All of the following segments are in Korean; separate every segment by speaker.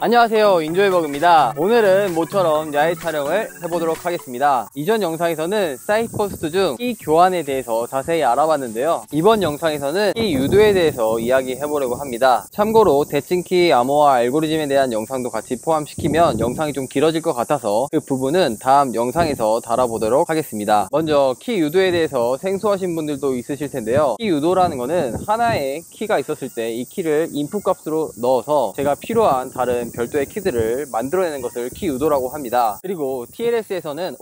Speaker 1: 안녕하세요, 인조이버그입니다. 오늘은 모처럼 야외 촬영을 해보도록 하겠습니다. 이전 영상에서는 사이퍼스트 중 키 교환에 대해서 자세히 알아봤는데요, 이번 영상에서는 키 유도에 대해서 이야기해보려고 합니다. 참고로 대칭키 암호화 알고리즘에 대한 영상도 같이 포함시키면 영상이 좀 길어질 것 같아서 그 부분은 다음 영상에서 다뤄보도록 하겠습니다. 먼저 키 유도에 대해서 생소하신 분들도 있으실 텐데요, 키 유도라는 거는 하나의 키가 있었을 때 이 키를 인풋 값으로 넣어서 제가 필요한 다른 별도의 키들을 만들어내는 것을 키 유도라고 합니다. 그리고 TLS에서는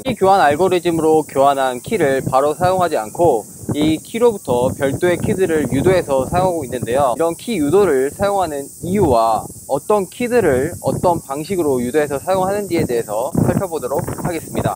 Speaker 1: 키 교환 알고리즘으로 교환한 키를 바로 사용하지 않고 이 키로부터 별도의 키들을 유도해서 사용하고 있는데요, 이런 키 유도를 사용하는 이유와 어떤 키들을 어떤 방식으로 유도해서 사용하는지에 대해서 살펴보도록 하겠습니다.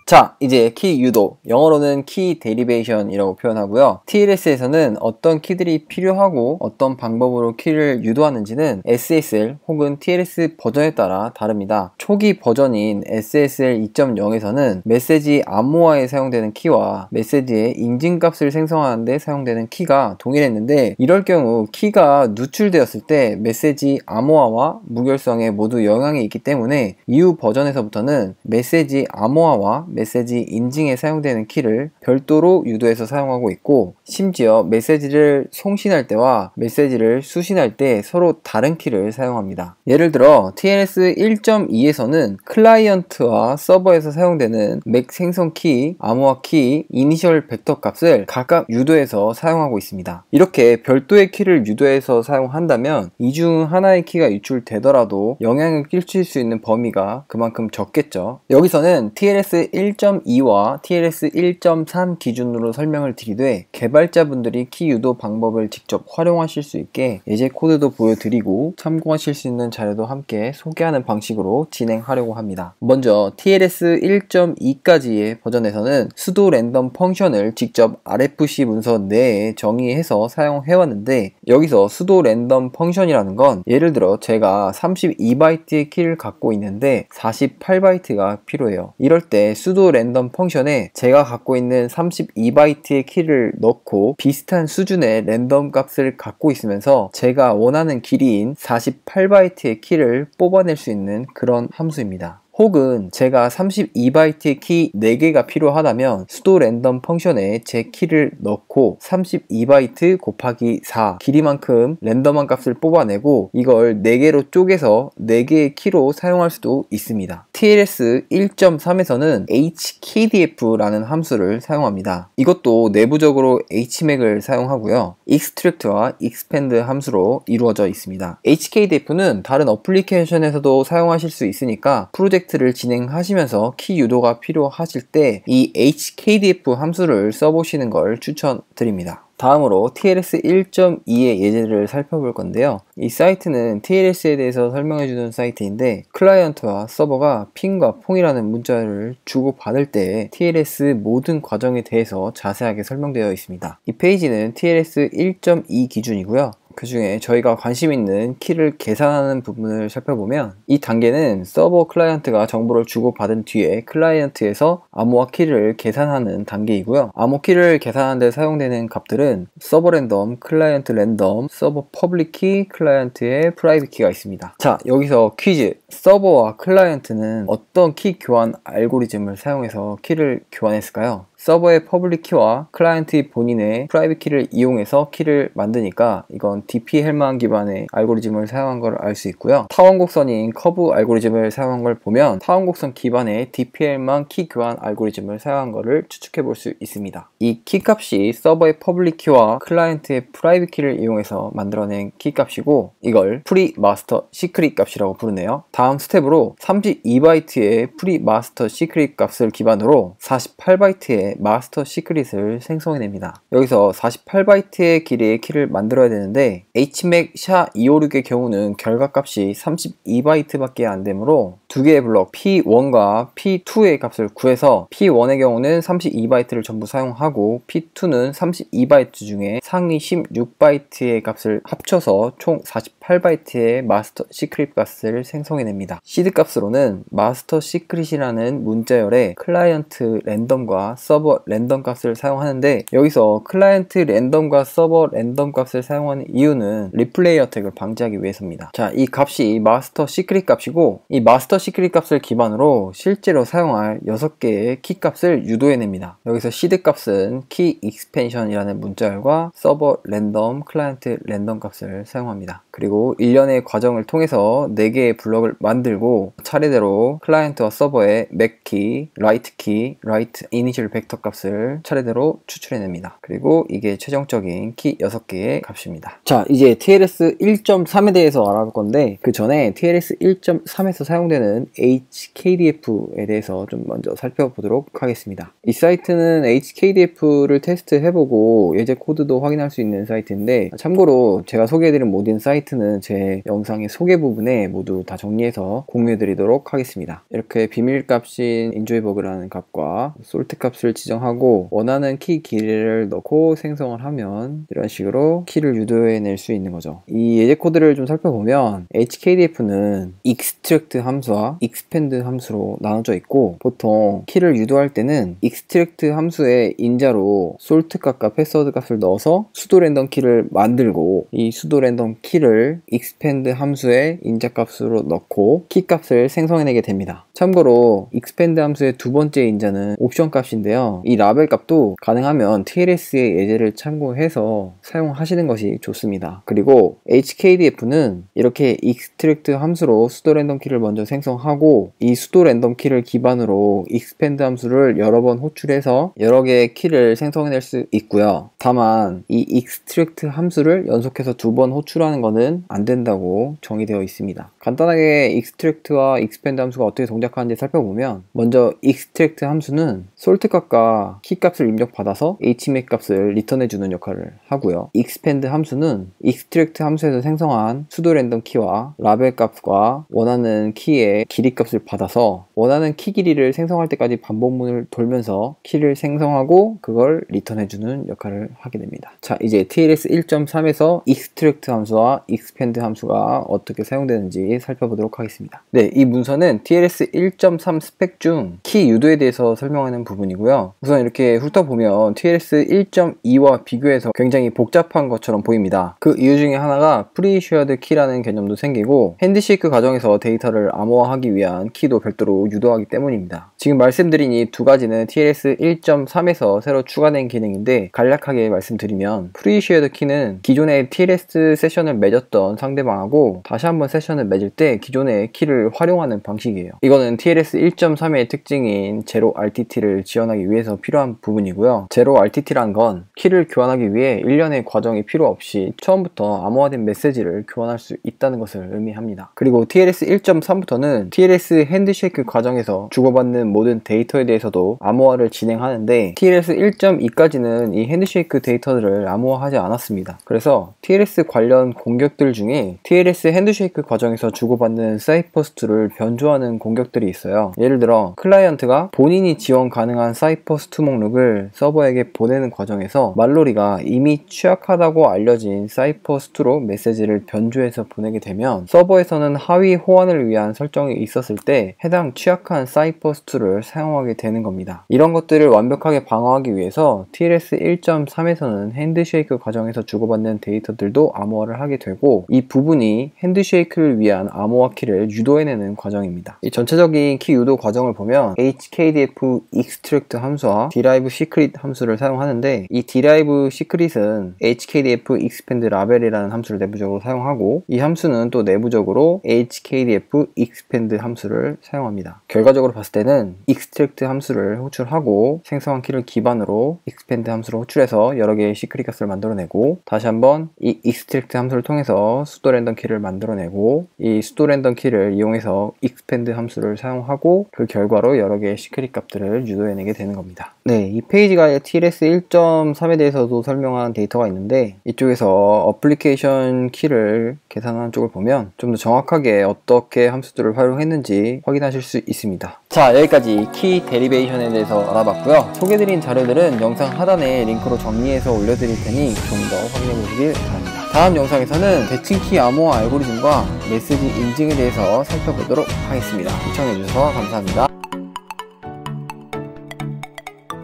Speaker 1: 자, 이제 키 유도, 영어로는 키 데리베이션이라고 표현하고요. TLS에서는 어떤 키들이 필요하고 어떤 방법으로 키를 유도하는지는 SSL 혹은 TLS 버전에 따라 다릅니다. 초기 버전인 SSL 2.0에서는 메시지 암호화에 사용되는 키와 메시지의 인증값을 생성하는 데 사용되는 키가 동일했는데, 이럴 경우 키가 누출되었을 때 메시지 암호화와 무결성에 모두 영향이 있기 때문에 이후 버전에서부터는 메시지 암호화와 메시지 인증에 사용되는 키를 별도로 유도해서 사용하고 있고, 심지어 메시지를 송신할 때와 메시지를 수신할 때 서로 다른 키를 사용합니다. 예를 들어 TLS 1.2에서는 클라이언트와 서버에서 사용되는 맥 생성 키, 암호화 키, 이니셜 벡터 값을 각각 유도해서 사용하고 있습니다. 이렇게 별도의 키를 유도해서 사용한다면 이 중 하나의 키가 유출되더라도 영향을 끼칠 수 있는 범위가 그만큼 적겠죠. 여기서는 TLS 1.2와 TLS 1.3 기준으로 설명을 드리되, 개발자분들이 키 유도 방법을 직접 활용하실 수 있게 예제 코드도 보여드리고 참고하실 수 있는 자료도 함께 소개하는 방식으로 진행하려고 합니다. 먼저 TLS 1.2까지의 버전에서는 수도 랜덤 펑션을 직접 RFC 문서 내에 정의해서 사용해왔는데, 여기서 수도 랜덤 펑션이라는 건 예를 들어 제가 32바이트의 키를 갖고 있는데 48바이트가 필요해요. 이럴 때 수도 랜덤 펑션에 제가 갖고 있는 32바이트의 키를 넣고 비슷한 수준의 랜덤 값을 갖고 있으면서 제가 원하는 길이인 48바이트의 키를 뽑아낼 수 있는 그런 함수입니다. 혹은 제가 32바이트의 키 4개가 필요하다면 수도 랜덤 펑션에 제 키를 넣고 32바이트 곱하기 4 길이만큼 랜덤한 값을 뽑아내고 이걸 4개로 쪼개서 4개의 키로 사용할 수도 있습니다. TLS 1.3에서는 hkdf라는 함수를 사용합니다. 이것도 내부적으로 hmac을 사용하고요, extract와 expand 함수로 이루어져 있습니다. hkdf는 다른 어플리케이션에서도 사용하실 수 있으니까 프로젝트를 진행하시면서 키 유도가 필요하실 때 이 hkdf 함수를 써보시는 걸 추천드립니다. 다음으로 TLS 1.2의 예제를 살펴볼 건데요, 이 사이트는 TLS에 대해서 설명해주는 사이트인데 클라이언트와 서버가 핑과 퐁이라는 문자를 주고받을 때 TLS 모든 과정에 대해서 자세하게 설명되어 있습니다. 이 페이지는 TLS 1.2 기준이고요, 그 중에 저희가 관심 있는 키를 계산하는 부분을 살펴보면 이 단계는 서버 클라이언트가 정보를 주고받은 뒤에 클라이언트에서 암호화 키를 계산하는 단계이고요, 암호 키를 계산하는 데 사용되는 값들은 서버 랜덤, 클라이언트 랜덤, 서버 퍼블릭 키, 클라이언트의 프라이빗 키가 있습니다. 자, 여기서 퀴즈. 서버와 클라이언트는 어떤 키 교환 알고리즘을 사용해서 키를 교환했을까요? 서버의 퍼블릭 키와 클라이언트 본인의 프라이빗 키를 이용해서 키를 만드니까 이건 DP-헬만 기반의 알고리즘을 사용한 걸 알 수 있고요, 타원곡선인 커브 알고리즘을 사용한 걸 보면 타원곡선 기반의 DP-헬만 키 교환 알고리즘을 사용한 것을 추측해 볼 수 있습니다. 이 키 값이 서버의 퍼블릭 키와 클라이언트의 프라이빗 키를 이용해서 만들어낸 키 값이고, 이걸 프리 마스터 시크릿 값이라고 부르네요. 다음 스텝으로 32바이트의 프리 마스터 시크릿 값을 기반으로 48바이트의 마스터 시크릿을 생성해냅니다. 여기서 48바이트의 길이의 키를 만들어야 되는데 HMAC SHA-256의 경우는 결과값이 32바이트 밖에 안 되므로 두 개의 블럭 P1과 P2의 값을 구해서 P1의 경우는 32바이트를 전부 사용하고 P2는 32바이트 중에 상위 16바이트의 값을 합쳐서 총 48바이트의 마스터 시크릿 값을 생성해냅니다. 시드 값으로는 마스터 시크릿이라는 문자열의 클라이언트 랜덤과 서버 랜덤 값을 사용하는데, 여기서 클라이언트 랜덤과 서버 랜덤 값을 사용하는 이유는 리플레이 어택을 방지하기 위해서입니다. 자, 이 값이 마스터 시크릿 값이고, 이 마스터 시크릿 값을 기반으로 실제로 사용할 6개의 키 값을 유도해냅니다. 여기서 시드 값은 키 익스펜션이라는 문자열과 서버 랜덤, 클라이언트 랜덤 값을 사용합니다. 그리고 일련의 과정을 통해서 4개의 블럭을 만들고 차례대로 클라이언트와 서버의 맥키, 라이트 이니셜 벡터 값을 차례대로 추출해냅니다. 그리고 이게 최종적인 키 6개의 값입니다. 자, 이제 TLS 1.3에 대해서 알아볼 건데, 그 전에 TLS 1.3에서 사용되는 HKDF에 대해서 좀 먼저 살펴보도록 하겠습니다. 이 사이트는 HKDF를 테스트해보고 예제 코드도 확인할 수 있는 사이트인데, 참고로 제가 소개해드린 모든 사이트는 제 영상의 소개 부분에 모두 다 정리해서 공유해드리도록 하겠습니다. 이렇게 비밀값인 인조이버그라는 값과 솔트 값을 지정하고 원하는 키 길이를 넣고 생성을 하면 이런 식으로 키를 유도해낼 수 있는 거죠. 이 예제 코드를 좀 살펴보면 HKDF는 extract 함수와 expand 함수로 나눠져 있고, 보통 키를 유도할 때는 extract 함수의 인자로 솔트 값과 패스워드 값을 넣어서 수도 랜덤 키를 만들고, 이 수도 랜덤 키를 expand 함수의 인자 값으로 넣고 키 값을 생성해내게 됩니다. 참고로 expand 함수의 두 번째 인자는 옵션 값인데요, 이 라벨 값도 가능하면 TLS의 예제를 참고해서 사용하시는 것이 좋습니다. 그리고 HKDF는 이렇게 extract 함수로 수도 랜덤 키를 먼저 생성하고, 이 수도 랜덤 키를 기반으로 expand 함수를 여러 번 호출해서 여러 개의 키를 생성해낼 수 있고요. 다만 이 extract 함수를 연속해서 2번 호출하는 것은 안 된다고 정의되어 있습니다. 간단하게 extract와 expand 함수가 어떻게 동작하는지 살펴보면, 먼저 extract 함수는 솔트 값과 키 값을 입력받아서 hmax 값을 리턴해주는 역할을 하고요. expand 함수는 extract 함수에서 생성한 수도 랜덤 키와 라벨 값과 원하는 키의 길이 값을 받아서 원하는 키 길이를 생성할 때까지 반복문을 돌면서 키를 생성하고 그걸 리턴해주는 역할을 하게 됩니다. 자, 이제 TLS 1.3에서 extract 함수와 expand 함수가 어떻게 사용되는지 살펴보도록 하겠습니다. 네, 이 문서는 TLS 1.3 스펙 중 키 유도에 대해서 설명하는 부분이고요. 우선 이렇게 훑어보면 TLS 1.2와 비교해서 굉장히 복잡한 것처럼 보입니다. 그 이유 중에 하나가 프리쉐어드 키라는 개념도 생기고, 핸드쉐이크 과정에서 데이터를 암호화하기 위한 키도 별도로 유도하기 때문입니다. 지금 말씀드린 이 두 가지는 TLS 1.3에서 새로 추가된 기능인데, 간략하게 말씀드리면 프리쉐어드 키는 기존의 TLS 세션을 맺었던 상대방하고 다시 한번 세션을 맺을 때 기존의 키를 활용하는 방식이에요. 이거는 TLS 1.3의 특징인 제로 RTT를 지원하기 위해서 필요한 부분이고요. 제로 RTT란 건 키를 교환하기 위해 일련의 과정이 필요 없이 처음부터 암호화된 메시지를 교환할 수 있다는 것을 의미합니다. 그리고 TLS 1.3부터는 TLS 핸드쉐이크 과정에서 주고받는 모든 데이터에 대해서도 암호화를 진행하는데, TLS 1.2까지는 이 핸드쉐이크 데이터들을 암호화하지 않았습니다. 그래서 TLS 관련 공격들 중에 TLS 핸드쉐이크 과정에서 주고받는 사이퍼스투를 변조하는 공격들이 있어요. 예를 들어 클라이언트가 본인이 지원 가능한 사이퍼스투 목록을 서버에게 보내는 과정에서 말로리가 이미 취약하다고 알려진 사이퍼스투로 메시지를 변조해서 보내게 되면, 서버에서는 하위 호환을 위한 설정이 있었을 때 해당 취약한 사이퍼스투를 사용하게 되는 겁니다. 이런 것들을 완벽하게 방어하기 위해서 TLS 1.3에서는 핸드쉐이크 과정에서 주고받는 데이터들도 암호화를 하게 되고, 이 부분이 핸드쉐이크를 위한 암호화 키를 유도해내는 과정입니다. 이 전체적인 키 유도 과정을 보면 HKDF extract 함수와 derive secret 함수를 사용하는데, 이 derive secret은 HKDF expand label이라는 함수를 내부적으로 사용하고, 이 함수는 또 내부적으로 HKDF expand 함수를 사용합니다. 결과적으로 봤을 때는 extract 함수를 호출하고 생성한 키를 기반으로 expand 함수를 호출해서 통해서 여러 개의 시크릿 값을 만들어내고, 다시 한번 이 extract 함수를 통해서 수도 랜덤 키를 만들어내고, 이 수도 랜덤 키를 이용해서 expand 함수를 사용하고, 그 결과로 여러 개의 시크릿 값들을 유도해내게 되는 겁니다. 네, 이 페이지가 TLS 1.3에 대해서도 설명한 데이터가 있는데, 이쪽에서 어플리케이션 키를 계산하는 쪽을 보면 좀 더 정확하게 어떻게 함수들을 활용했는지 확인하실 수 있습니다. 자, 여기까지 키 데리베이션에 대해서 알아봤고요. 소개드린 자료들은 영상 하단에 링크로 정리해서 올려드릴 테니 좀 더 확인해 보시길 바랍니다. 다음 영상에서는 대칭키 암호화 알고리즘과 메시지 인증에 대해서 살펴보도록 하겠습니다. 시청해주셔서 감사합니다.